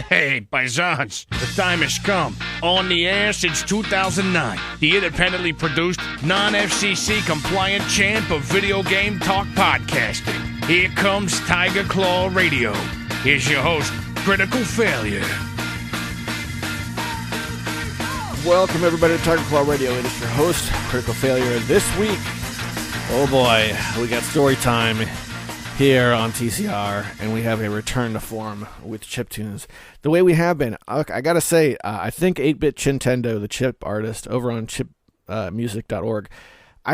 Hey, paisans, the time has come. On the air since 2009, the independently produced, non-FCC compliant champ of video game talk podcasting. Here comes Tiger Claw Radio. Here's your host, Critical Failure. Welcome everybody to Tiger Claw Radio. It is your host, Critical Failure. This week, oh boy, we got story time here on TCR, and we have a return to form with chiptunes. The way we have been, I gotta say, I think 8-Bit Chintendo, the chip artist over on chipmusic.org,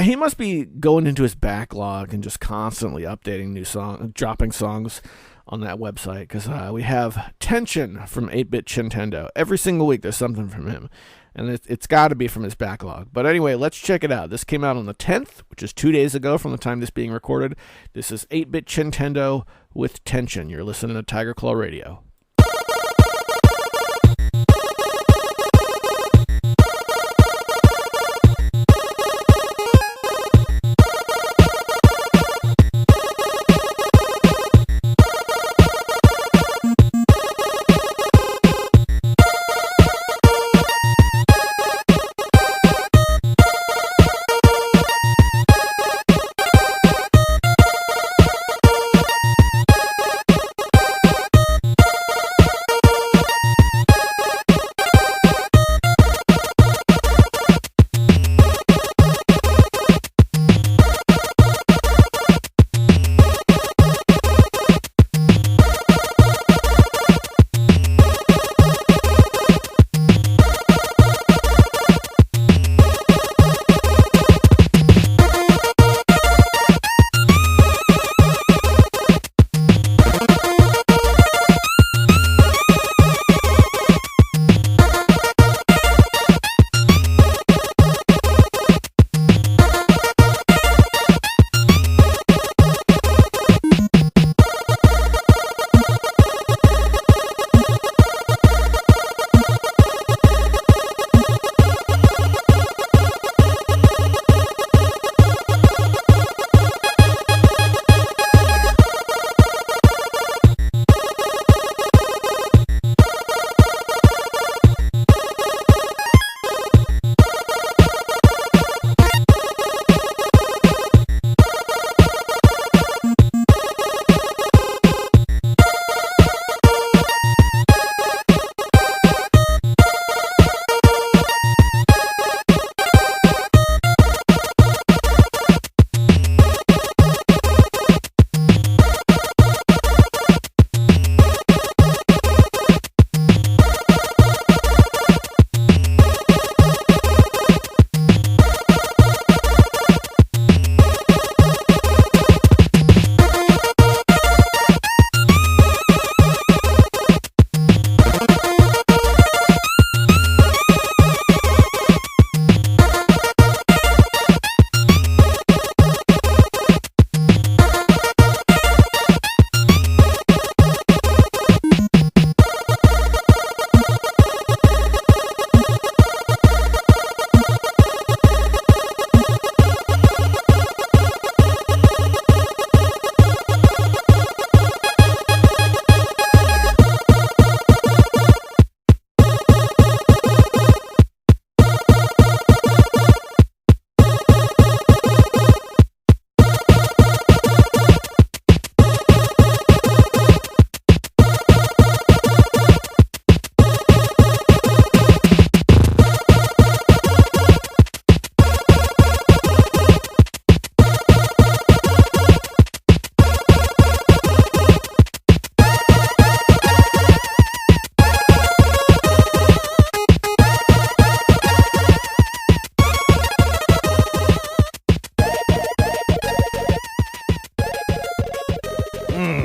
he must be going into his backlog and just constantly updating new songs, dropping songs on that website, because we have Tension from 8-Bit Chintendo. Every single week there's something from him, and it's got to be from his backlog. But anyway, let's check it out. This came out on the 10th, which is 2 days ago from the time this being recorded. This is 8-Bit Chintendo with Tension. You're listening to Tiger Claw Radio.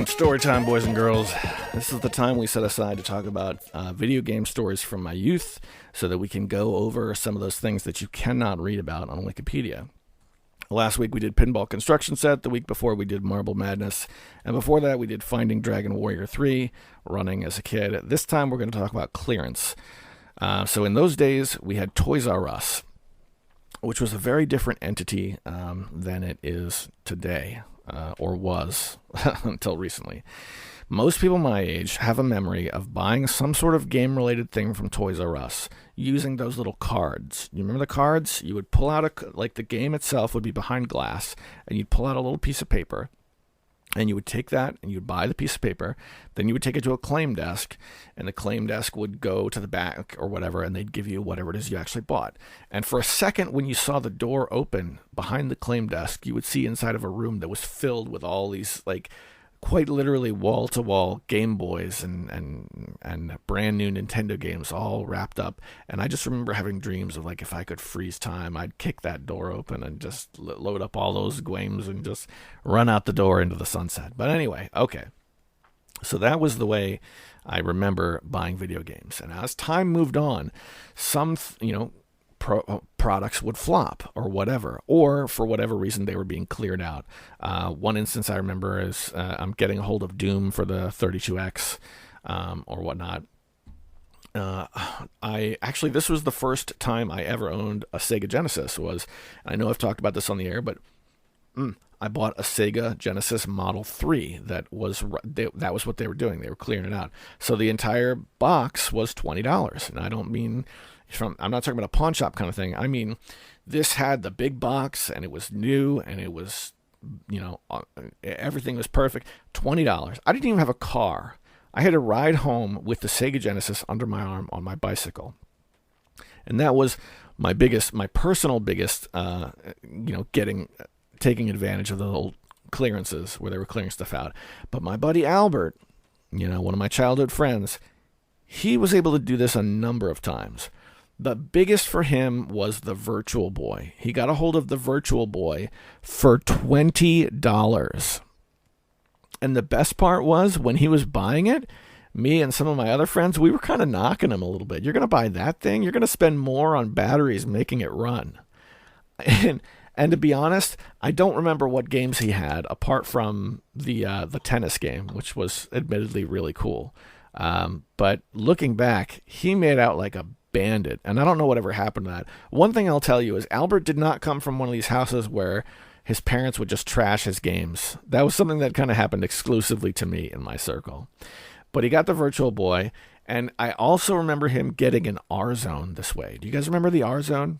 Story time, boys and girls. This is the time we set aside to talk about video game stories from my youth so that we can go over some of those things that you cannot read about on Wikipedia. Last week we did Pinball Construction Set. The week before we did Marble Madness. And before that we did Finding Dragon Warrior 3, running as a kid. This time we're going to talk about clearance. So in those days we had Toys R Us, which was a very different entity than it is today. Or was until recently. Most people my age have a memory of buying some sort of game-related thing from Toys R Us using those little cards. You remember the cards? You would pull out like the game itself would be behind glass, and you'd pull out a little piece of paper, and you would take that and you'd buy the piece of paper. Then you would take it to a claim desk, and the claim desk would go to the back or whatever, and they'd give you whatever it is you actually bought. And for a second, when you saw the door open behind the claim desk, you would see inside of a room that was filled with all these, like, quite literally wall-to-wall Game Boys and brand new Nintendo games all wrapped up. And I just remember having dreams of, like, if I could freeze time, I'd kick that door open and just load up all those games and just run out the door into the sunset. But anyway, okay. So that was the way I remember buying video games. And as time moved on, some, products would flop or whatever, or for whatever reason they were being cleared out. One instance I remember is I'm getting a hold of Doom for the 32X or whatnot. This was the first time I ever owned a Sega Genesis. I know I've talked about this on the air, but I bought a Sega Genesis Model 3 that was what they were doing. They were clearing it out. So the entire box was $20. And I don't mean I'm not talking about a pawn shop kind of thing. I mean, this had the big box, and it was new, and it was, everything was perfect. $20. I didn't even have a car. I had to ride home with the Sega Genesis under my arm on my bicycle. And that was my personal biggest, taking advantage of the little clearances where they were clearing stuff out. But my buddy Albert, one of my childhood friends, he was able to do this a number of times. The biggest for him was the Virtual Boy. He got a hold of the Virtual Boy for $20. And the best part was, when he was buying it, me and some of my other friends, we were kind of knocking him a little bit. You're going to buy that thing? You're going to spend more on batteries making it run. And to be honest, I don't remember what games he had, apart from the tennis game, which was admittedly really cool. But looking back, he made out like a bandit, and I don't know whatever happened to that. One thing I'll tell you is Albert did not come from one of these houses where his parents would just trash his games. That was something that kind of happened exclusively to me in my circle. But he got the Virtual Boy, and I also remember him getting an R-Zone this way. Do you guys remember the R-Zone?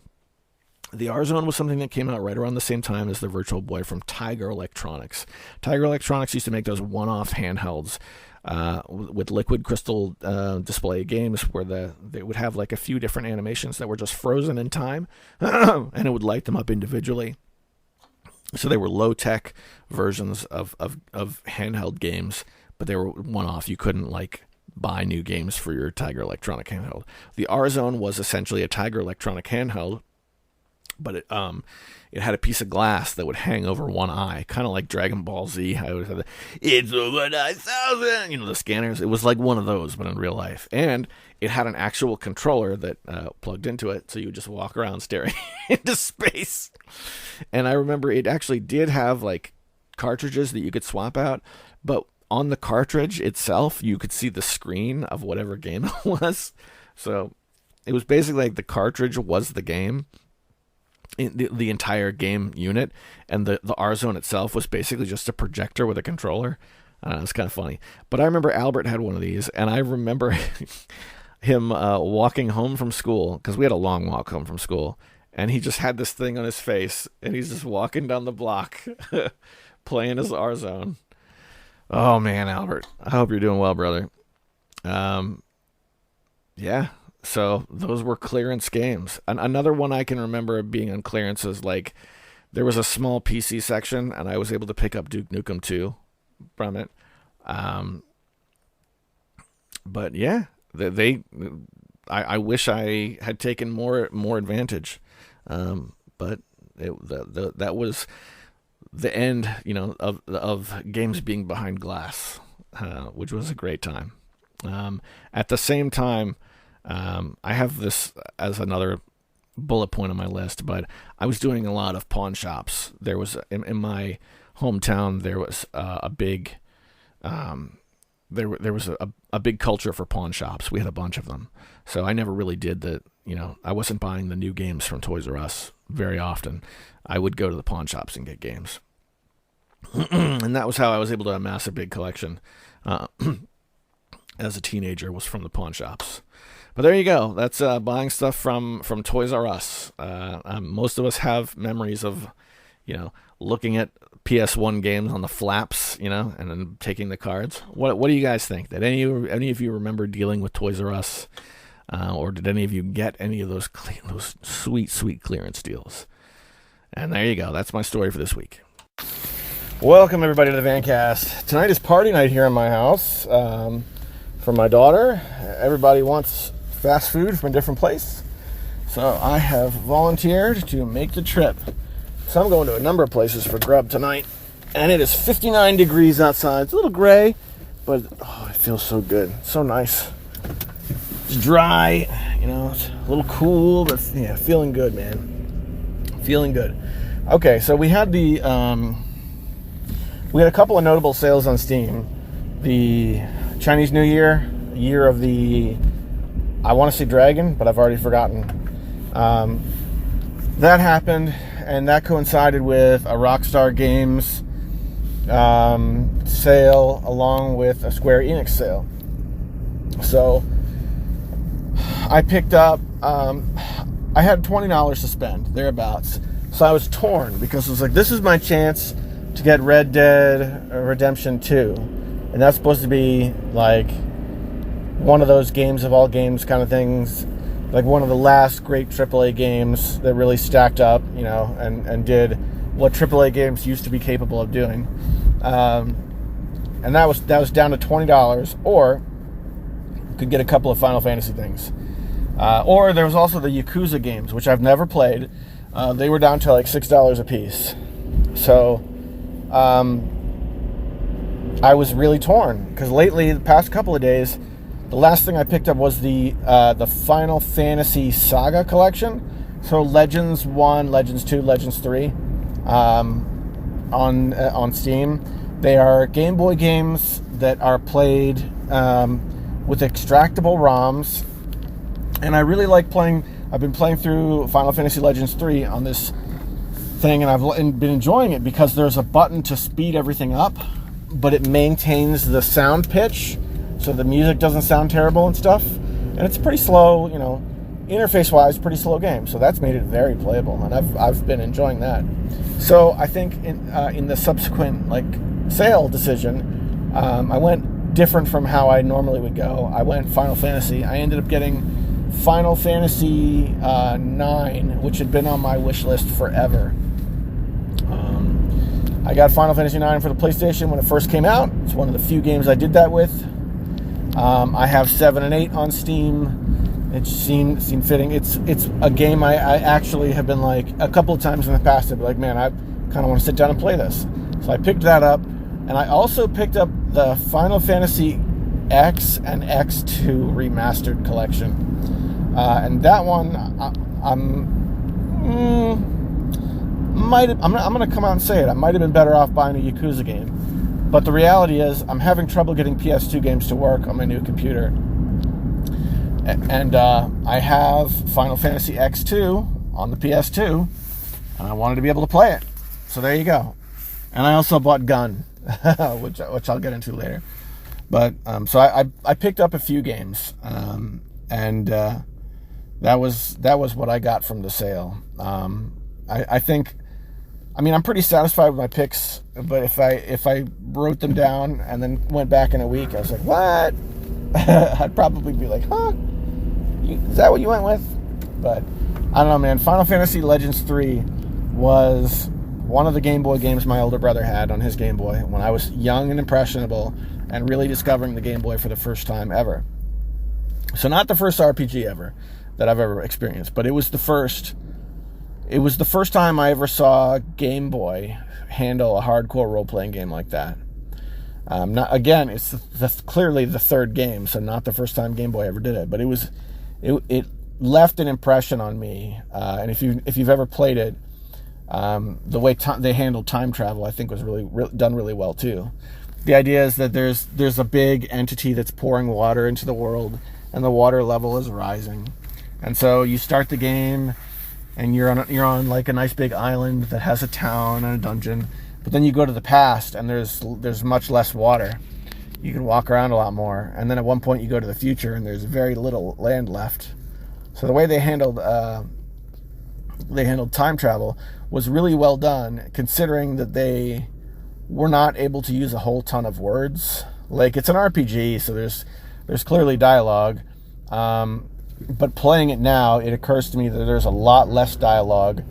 The R-Zone was something that came out right around the same time as the Virtual Boy from Tiger Electronics. Tiger Electronics used to make those one-off handhelds with liquid crystal display games where they would have like a few different animations that were just frozen in time, and it would light them up individually. So they were low-tech versions of handheld games, but they were one-off. You couldn't buy new games for your Tiger Electronic handheld. The R-Zone was essentially a Tiger Electronic handheld, but it had a piece of glass that would hang over one eye, kind of like Dragon Ball Z. I always had it's over 9,000, the scanners. It was like one of those, but in real life. And it had an actual controller that plugged into it, so you would just walk around staring into space. And I remember it actually did have cartridges that you could swap out, but on the cartridge itself, you could see the screen of whatever game it was. So it was basically like the cartridge was the game. The entire game unit, and the R-Zone itself was basically just a projector with a controller. It's kind of funny. But I remember Albert had one of these, and I remember him walking home from school, because we had a long walk home from school, and he just had this thing on his face, and he's just walking down the block playing his R-Zone. Oh, man, Albert. I hope you're doing well, brother. Yeah. So those were clearance games. Another one I can remember being on clearance is there was a small PC section, and I was able to pick up Duke Nukem 2 from it. But yeah, I wish I had taken more advantage. But that was the end, of games being behind glass, which was a great time. At the same time, I have this as another bullet point on my list, but I was doing a lot of pawn shops. There was in my hometown, there was a big there was a big culture for pawn shops. We had a bunch of them, so I never really did I wasn't buying the new games from Toys R Us very often. I would go to the pawn shops and get games. And that was how I was able to amass a big collection. as a teenager was from the pawn shops. But there you go. That's buying stuff from Toys R Us. Most of us have memories of, looking at PS1 games on the flaps, and then taking the cards. What do you guys think? Did any of you remember dealing with Toys R Us, or did any of you get any of those sweet clearance deals? And there you go. That's my story for this week. Welcome everybody to the Vancast. Tonight is party night here in my house for my daughter. Everybody wants fast food from a different place, so I have volunteered to make the trip. So I'm going to a number of places for grub tonight, and it is 59 degrees outside. It's a little gray, but it feels so good, so nice. It's dry, it's a little cool, but yeah, feeling good, man. Feeling good. Okay, so we had a couple of notable sales on Steam. The Chinese New Year of the, I want to say dragon, but I've already forgotten. That happened, and that coincided with a Rockstar Games sale along with a Square Enix sale. So I picked up, I had $20 to spend, thereabouts. So I was torn because it was like, this is my chance to get Red Dead Redemption 2. And that's supposed to be like one of those games of all games kind of things, like one of the last great AAA games that really stacked up, and did what AAA games used to be capable of doing. And that was down to $20, or you could get a couple of Final Fantasy things. Or there was also the Yakuza games, which I've never played. They were down to like $6 a piece. So I was really torn, because lately, the past couple of days, the last thing I picked up was the Final Fantasy Saga collection. So Legends 1, Legends 2, Legends 3 on Steam. They are Game Boy games that are played with extractable ROMs. And I really like playing. I've been playing through Final Fantasy Legends 3 on this thing, and I've been enjoying it because there's a button to speed everything up, but it maintains the sound pitch, so the music doesn't sound terrible and stuff. And it's pretty slow, interface-wise, pretty slow game. So that's made it very playable, and I've been enjoying that. So I think in the subsequent sale decision, I went different from how I normally would go. I went Final Fantasy. I ended up getting Final Fantasy 9, which had been on my wish list forever. I got Final Fantasy 9 for the PlayStation when it first came out. It's one of the few games I did that with. I have 7 and 8 on Steam. It seemed fitting. It's a game I actually have been a couple of times in the past, I'd be like, man, I kind of want to sit down and play this. So I picked that up, and I also picked up the Final Fantasy X and X2 remastered collection. And that one, I'm going to come out and say it. I might have been better off buying a Yakuza game. But the reality is, I'm having trouble getting PS2 games to work on my new computer. And I have Final Fantasy X2 on the PS2, and I wanted to be able to play it. So there you go. And I also bought Gun, which I'll get into later. But so I picked up a few games, and that was what I got from the sale. I think, I'm pretty satisfied with my picks, but if I wrote them down and then went back in a week, I was like, what? I'd probably be like, huh? Is that what you went with? But I don't know, man. Final Fantasy Legends 3 was one of the Game Boy games my older brother had on his Game Boy when I was young and impressionable and really discovering the Game Boy for the first time ever. So not the first RPG ever that I've ever experienced, but it was the first time I ever saw Game Boy handle a hardcore role-playing game like that. It's clearly the third game, so not the first time Game Boy ever did it, but it left an impression on me. And if you've ever played it, the way they handled time travel, I think, was really done really well too. The idea is that there's a big entity that's pouring water into the world, and the water level is rising, and so you start the game, and you're on like a nice big island that has a town and a dungeon, but then you go to the past, and there's much less water, you can walk around a lot more. And then at one point you go to the future and there's very little land left. So the way they handled time travel was really well done, considering that they were not able to use a whole ton of words. Like, it's an RPG, so there's clearly dialogue. But playing it now, it occurs to me that there's a lot less dialogue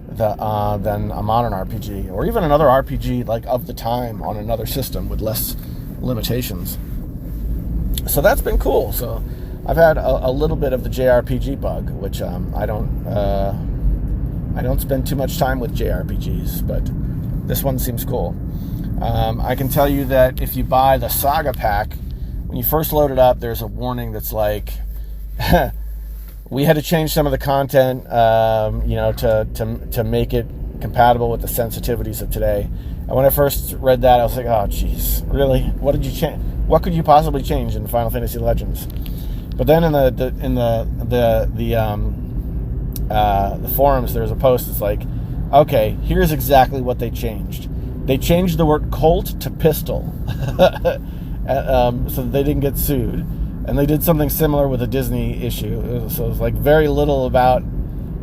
than a modern RPG, or even another RPG like of the time on another system with less limitations. So that's been cool. So I've had a little bit of the JRPG bug, which I don't spend too much time with JRPGs, but this one seems cool. I can tell you that if you buy the Saga pack, when you first load it up, there's a warning that's like, we had to change some of the content, to make it compatible with the sensitivities of today. And when I first read that, I was like, oh, jeez, really? What did you change? What could you possibly change in Final Fantasy Legends? But then in the forums, there's a post that's like, okay, here's exactly what they changed. They changed the word Colt to pistol, so that they didn't get sued. And they did something similar with a Disney issue. So it was like very little about,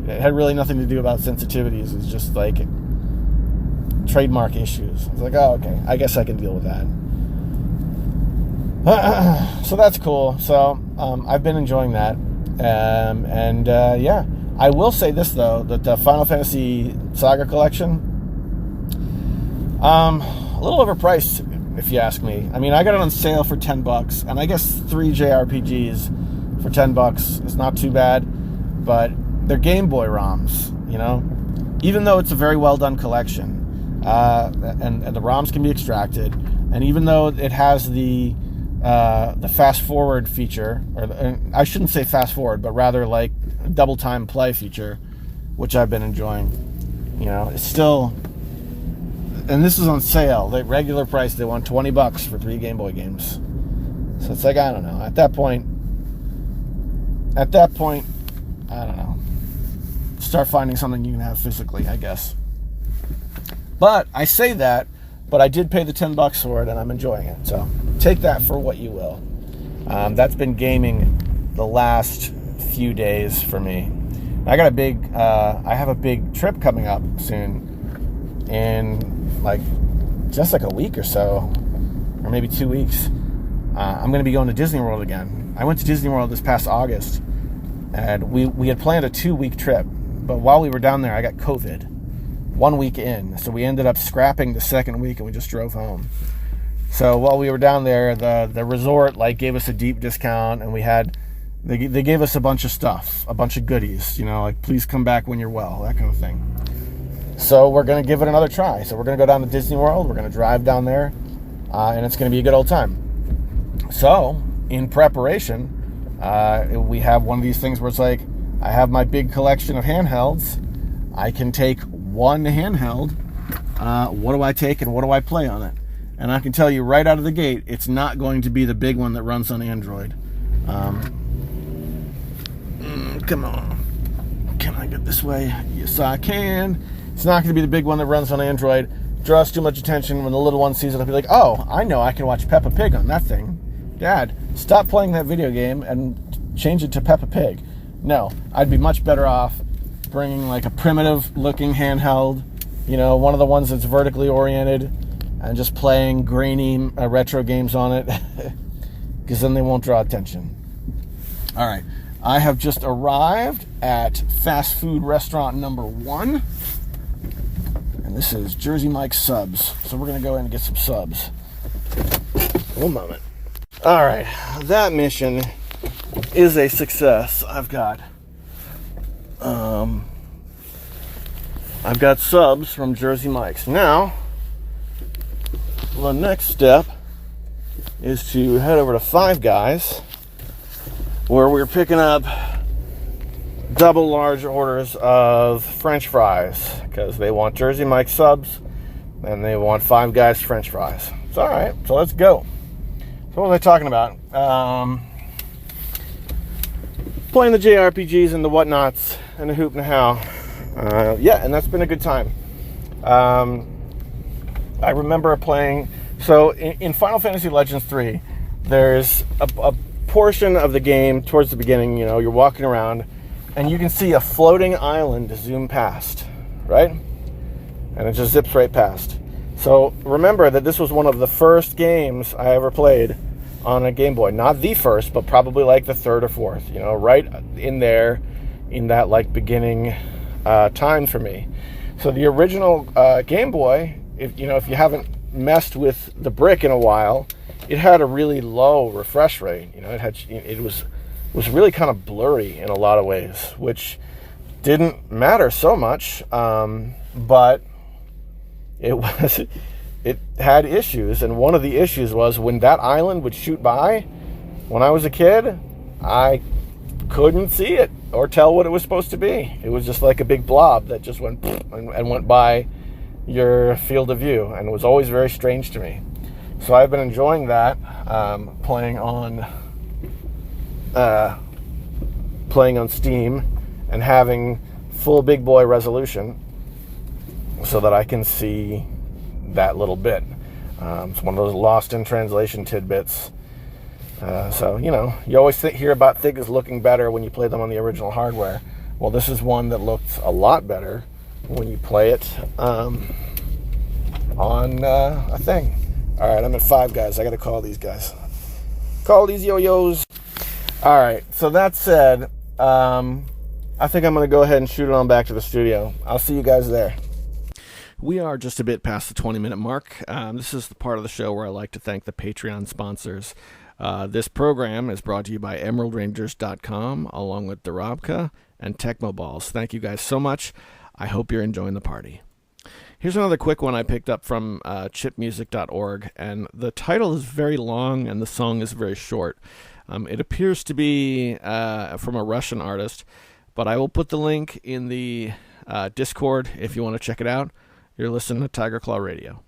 it had really nothing to do about sensitivities. It was just like trademark issues. I was like, oh, okay, I guess I can deal with that. So that's cool. So I've been enjoying that. Yeah. I will say this, though, that the Final Fantasy Saga Collection, a little overpriced, if you ask me. I mean, I got it on sale for $10, and I guess 3 JRPGs for $10 is not too bad, but they're Game Boy ROMs, you know? Even though it's a very well-done collection, and the ROMs can be extracted, and even though it has the fast-forward feature, or I shouldn't say fast-forward, but rather like double-time play feature, which I've been enjoying, you know, it's still... And this is on sale. The regular price, they want $20 for 3 Game Boy games. So it's like, I don't know. At that point, I don't know. Start finding something you can have physically, I guess. But I say that, but I did pay the $10 for it, and I'm enjoying it. So take that for what you will. That's been gaming the last few days for me. I have a big trip coming up soon. In just a week or so, or maybe 2 weeks, I'm going to be going to Disney World again. I went to Disney World this past August, and we had planned a 2-week trip, but while we were down there, I got COVID 1 week in, so we ended up scrapping the second week, and we just drove home. So while we were down there, the resort gave us a deep discount, and they gave us a bunch of stuff, a bunch of goodies, you know, like please come back when you're well, that kind of thing. So we're going to give it another try. So we're going to go down to Disney World. We're going to drive down there, and it's going to be a good old time. So in preparation, we have one of these things where it's like, I have my big collection of handhelds. I can take one handheld. What do I take and what do I play on it? And I can tell you right out of the gate, it's not going to be the big one that runs on Android. Come on. Can I get this way? Yes, I can. It's not going to be the big one that runs on Android. Draws too much attention. When the little one sees it, I'll be like, oh, I know I can watch Peppa Pig on that thing. Dad, stop playing that video game and change it to Peppa Pig. No, I'd be much better off bringing a primitive-looking handheld, you know, one of the ones that's vertically oriented, and just playing grainy retro games on it, because then they won't draw attention. All right, I have just arrived at fast food restaurant number 1. And this is Jersey Mike's Subs. So we're going to go in and get some subs. One moment. All right. That mission is a success. I've got subs from Jersey Mike's. Now, the next step is to head over to Five Guys, where we're picking up double large orders of French fries, because they want Jersey Mike's subs and they want Five Guys French fries. It's all right, so let's go. So what was I talking about? Playing the JRPGs and the whatnots and the hoop and the how. Yeah, and that's been a good time. I remember playing, so in Final Fantasy Legends 3, there's a portion of the game towards the beginning, you're walking around, and you can see a floating island zoom past, right? And it just zips right past. So remember that this was one of the first games I ever played on a Game Boy. Not the first, but probably like the third or fourth, right in there, in that like beginning time for me. So the original Game Boy, if you haven't messed with the brick in a while, it had a really low refresh rate. It was really kind of blurry in a lot of ways, which didn't matter so much, but it had issues, and one of the issues was when that island would shoot by. When I was a kid, I couldn't see it or tell what it was supposed to be. It was just like a big blob that just went and went by your field of view, and it was always very strange to me. So I've been enjoying that, playing on Steam and having full big boy resolution so that I can see that little bit. It's one of those lost in translation tidbits. So, you always hear about things looking better when you play them on the original hardware. Well, this is one that looked a lot better when you play it on a thing. All right, I'm at 5, guys. I got to call these guys. Call these yo-yos. All right, so that said, I think I'm going to go ahead and shoot it on back to the studio. I'll see you guys there. We are just a bit past the 20-minute mark. This is the part of the show where I like to thank the Patreon sponsors. This program is brought to you by EmeraldRangers.com, along with Darabka and Tecmo Balls. Thank you guys so much. I hope you're enjoying the party. Here's another quick one I picked up from chipmusic.org, and the title is very long and the song is very short. It appears to be from a Russian artist, but I will put the link in the Discord if you want to check it out. You're listening to Tiger Claw Radio.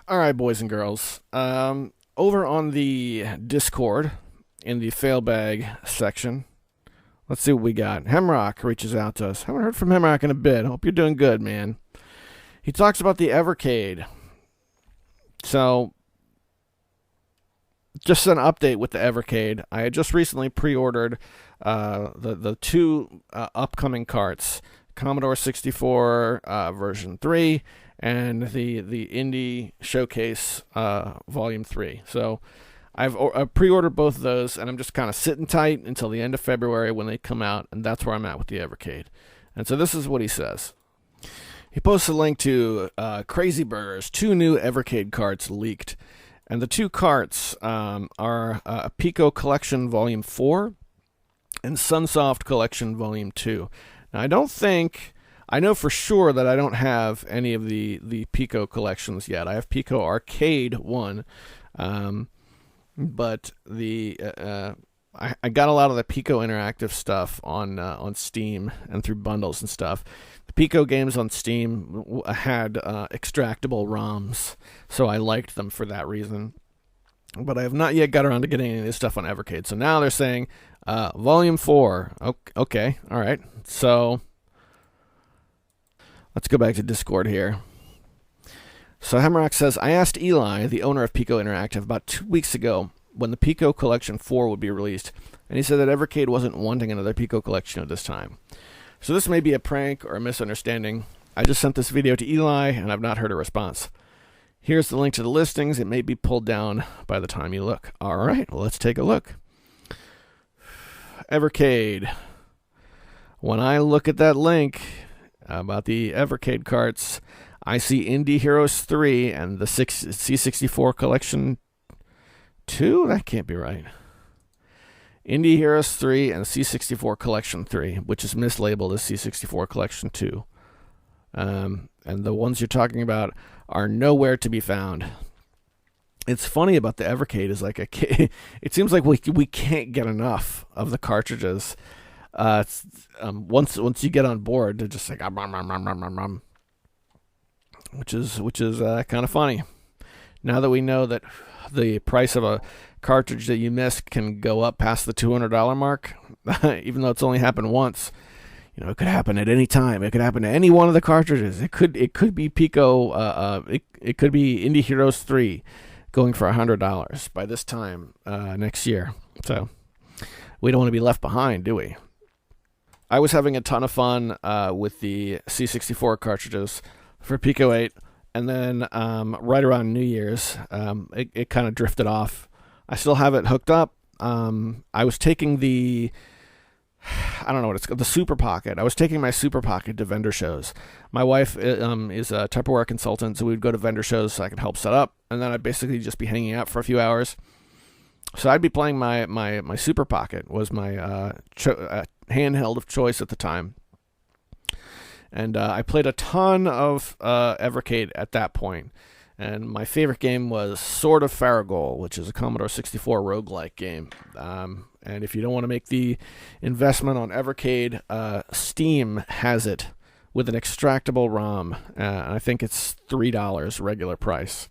All right, boys and girls. Over on the Discord, in the failbag section, let's see what we got. Hemrock reaches out to us. Haven't heard from Hemrock in a bit. Hope you're doing good, man. He talks about the Evercade. So, just an update with the Evercade. I had just recently pre-ordered the two upcoming carts, Commodore 64 version 3 and the Indie Showcase Volume 3. So I've pre-ordered both of those, and I'm just kind of sitting tight until the end of February when they come out, and that's where I'm at with the Evercade. And so this is what he says. He posts a link to Crazy Burger's 2 new Evercade carts leaked. And the 2 carts are Pico Collection Volume 4 and Sunsoft Collection Volume 2. Now, I know for sure that I don't have any of the Pico collections yet. I have Pico Arcade 1, but I got a lot of the Pico Interactive stuff on Steam and through bundles and stuff. The Pico games on Steam had extractable ROMs, so I liked them for that reason. But I have not yet got around to getting any of this stuff on Evercade. So now they're saying Volume 4. Okay, all right. So let's go back to Discord here. So Hemrock says, I asked Eli, the owner of Pico Interactive, about 2 weeks ago when the Pico Collection 4 would be released, and he said that Evercade wasn't wanting another Pico collection at this time. So this may be a prank or a misunderstanding. I just sent this video to Eli, and I've not heard a response. Here's the link to the listings. It may be pulled down by the time you look. All right, well, let's take a look. Evercade. When I look at that link about the Evercade carts, I see Indie Heroes 3 and the C64 Collection 2? That can't be right. Indie Heroes 3 and C64 Collection 3, which is mislabeled as C64 Collection 2. And the ones you're talking about are nowhere to be found. It's funny about the Evercade is like it seems like we can't get enough of the cartridges. Once you get on board, they're just like which is kind of funny. Now that we know that the price of a cartridge that you missed can go up past the $200 mark, even though it's only happened once. It could happen at any time. It could happen to any one of the cartridges. It could be Pico. It could be Indie Heroes 3 going for $100 by this time next year. So we don't want to be left behind, do we? I was having a ton of fun with the C64 cartridges for Pico 8, and then right around New Year's, it kind of drifted off. I still have it hooked up. I was taking the Super Pocket. I was taking my Super Pocket to vendor shows. My wife is a Tupperware consultant, so we'd go to vendor shows so I could help set up, and then I'd basically just be hanging out for a few hours. So I'd be playing my Super Pocket, was my handheld of choice at the time. And I played a ton of Evercade at that point. And my favorite game was Sword of Faragol, which is a Commodore 64 roguelike game. And if you don't want to make the investment on Evercade, Steam has it with an extractable ROM. And I think it's $3 regular price.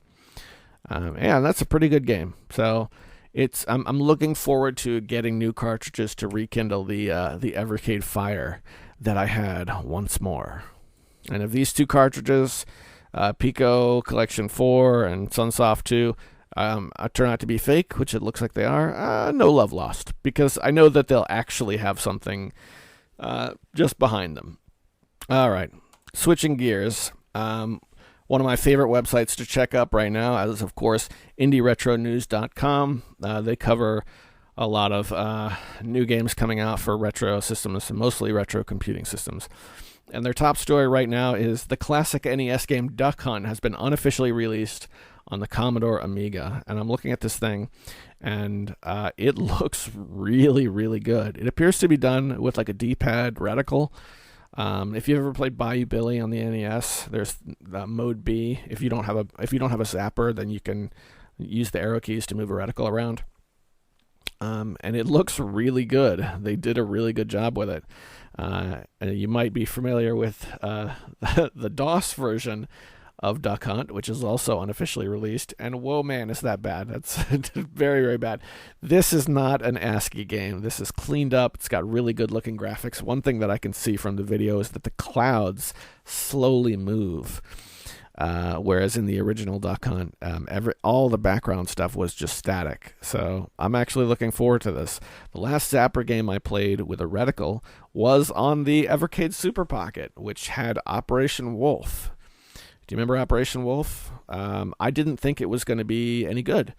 And that's a pretty good game. So I'm looking forward to getting new cartridges to rekindle the Evercade fire that I had once more. And if these two cartridges, Pico Collection 4 and Sunsoft 2, turn out to be fake, which it looks like they are, no love lost, because I know that they'll actually have something just behind them. All right, switching gears. One of my favorite websites to check up right now is, of course, IndieRetroNews.com. They cover a lot of new games coming out for retro systems, and mostly retro computing systems. And their top story right now is the classic NES game Duck Hunt has been unofficially released on the Commodore Amiga. And I'm looking at this thing, and it looks really, really good. It appears to be done with like a D-pad reticle. If you ever played Bayou Billy on the NES, there's Mode B. If you don't have a zapper, then you can use the arrow keys to move a reticle around. And it looks really good. They did a really good job with it. And you might be familiar with the DOS version of Duck Hunt, which is also unofficially released. And whoa, man, is that bad. That's very, very bad. This is not an ASCII game. This is cleaned up. It's got really good looking graphics. One thing that I can see from the video is that the clouds slowly move. Whereas in the original Duck Hunt, all the background stuff was just static. So I'm actually looking forward to this. The last Zapper game I played with a reticle was on the Evercade Super Pocket, which had Operation Wolf. Do you remember Operation Wolf? I didn't think it was going to be any good,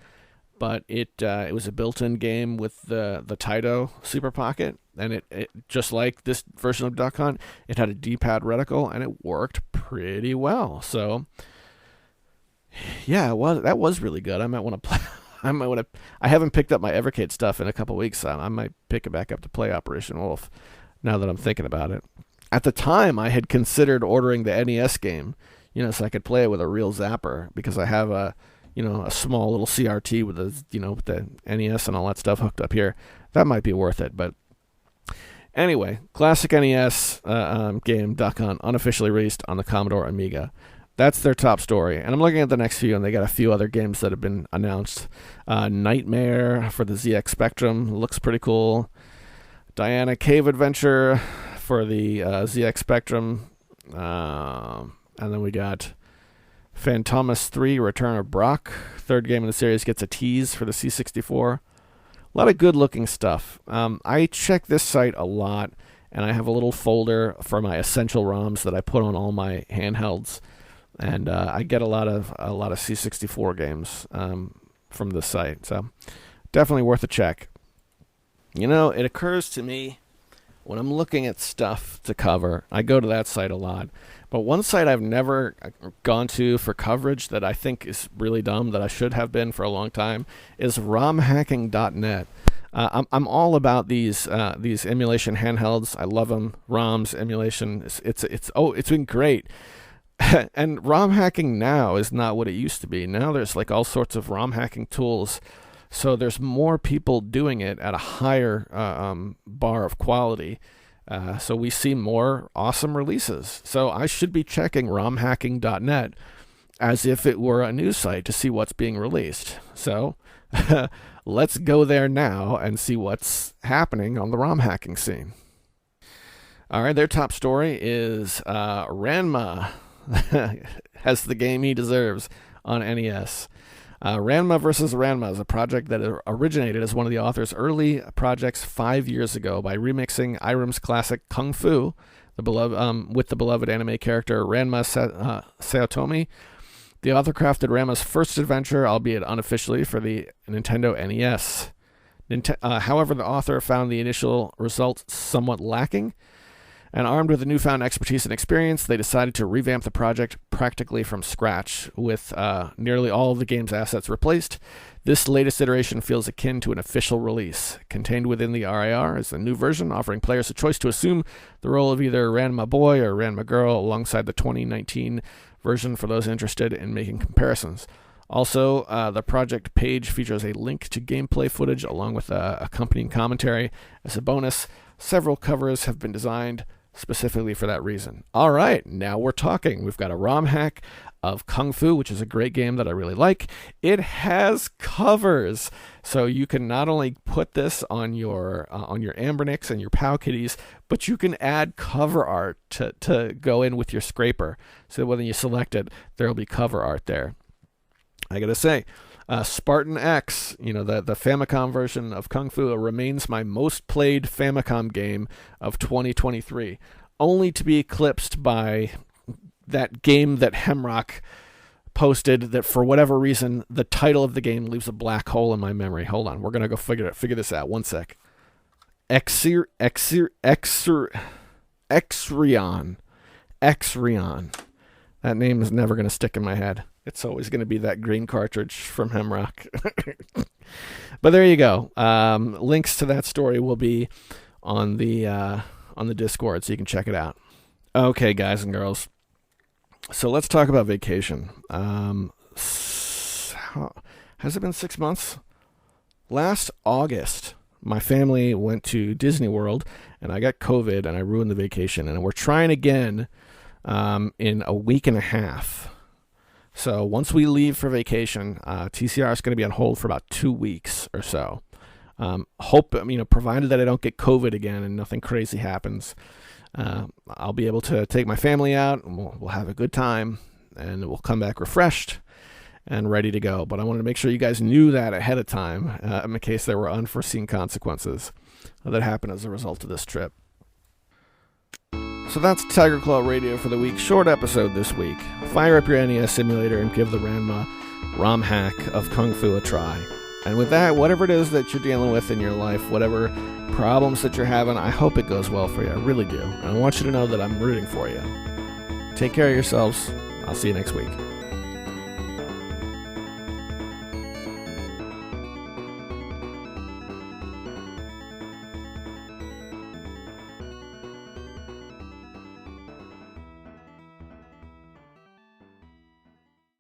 but it was a built-in game with the Taito Super Pocket, and it just like this version of Duck Hunt, it had a D-pad reticle, and it worked pretty well. So, yeah, that was really good. I might want to play. I haven't picked up my Evercade stuff in a couple weeks, so I might pick it back up to play Operation Wolf. Now that I'm thinking about it, at the time I had considered ordering the NES game, so I could play it with a real zapper, because I have a small little CRT with the NES and all that stuff hooked up here. That might be worth it, but anyway, classic NES game Duck Hunt, unofficially released on the Commodore Amiga. That's their top story. And I'm looking at the next few, and they got a few other games that have been announced. Nightmare for the ZX Spectrum looks pretty cool. Diana Cave Adventure for the ZX Spectrum. And then we got Phantomas 3, Return of Brock. Third game in the series gets a tease for the C64. A lot of good-looking stuff. I check this site a lot, and I have a little folder for my essential ROMs that I put on all my handhelds. and I get a lot of C64 games from the site. So definitely worth a check. You know, it occurs to me when I'm looking at stuff to cover, I go to that site a lot. But one site I've never gone to for coverage that I think is really dumb, that I should have been for a long time, is romhacking.net. I'm all about these emulation handhelds. I love them. ROMs, emulation. It's been great. And ROM hacking now is not what it used to be. Now there's like all sorts of ROM hacking tools. So there's more people doing it at a higher bar of quality. So we see more awesome releases. So I should be checking romhacking.net as if it were a news site to see what's being released. So let's go there now and see what's happening on the ROM hacking scene. All right, their top story is Ranma has the game he deserves on NES. Ranma vs. Ranma is a project that originated as one of the author's early projects 5 years ago by remixing Irem's classic Kung Fu, with the beloved anime character Ranma Saotomi. The author crafted Ranma's first adventure, albeit unofficially, for the Nintendo NES. However, the author found the initial result somewhat lacking, and armed with a newfound expertise and experience, they decided to revamp the project practically from scratch, with nearly all of the game's assets replaced. This latest iteration feels akin to an official release. Contained within the RIR is a new version, offering players a choice to assume the role of either Ranma Boy or Ranma Girl, alongside the 2019 version for those interested in making comparisons. Also, the project page features a link to gameplay footage along with accompanying commentary. As a bonus, several covers have been designed specifically for that reason. All right, now we're talking. We've got a ROM hack of Kung Fu, which is a great game that I really like. It has covers, so you can not only put this on your Ambernix and your POW kitties, but you can add cover art to go in with your scraper. So when you select it, there will be cover art there. I gotta say, Spartan X, the Famicom version of Kung Fu, remains my most played Famicom game of 2023, only to be eclipsed by that game that Hemrock posted that for whatever reason, the title of the game leaves a black hole in my memory. Hold on, we're going to go figure this out. One sec. Exrion. That name is never going to stick in my head. It's always going to be that green cartridge from Hemrock. But there you go. Links to that story will be on the Discord, so you can check it out. Okay, guys and girls. So let's talk about vacation. Has it been 6 months? Last August, my family went to Disney World, and I got COVID, and I ruined the vacation. And we're trying again in a week and a half. So once we leave for vacation, TCR is going to be on hold for about 2 weeks or so. Provided that I don't get COVID again and nothing crazy happens, I'll be able to take my family out, and we'll have a good time, and we'll come back refreshed and ready to go. But I wanted to make sure you guys knew that ahead of time in case there were unforeseen consequences that happened as a result of this trip. So that's Tiger Claw Radio for the week. Short episode this week. Fire up your NES simulator and give the Ranma ROM hack of Kung Fu a try. And with that, whatever it is that you're dealing with in your life, whatever problems that you're having, I hope it goes well for you. I really do. And I want you to know that I'm rooting for you. Take care of yourselves. I'll see you next week.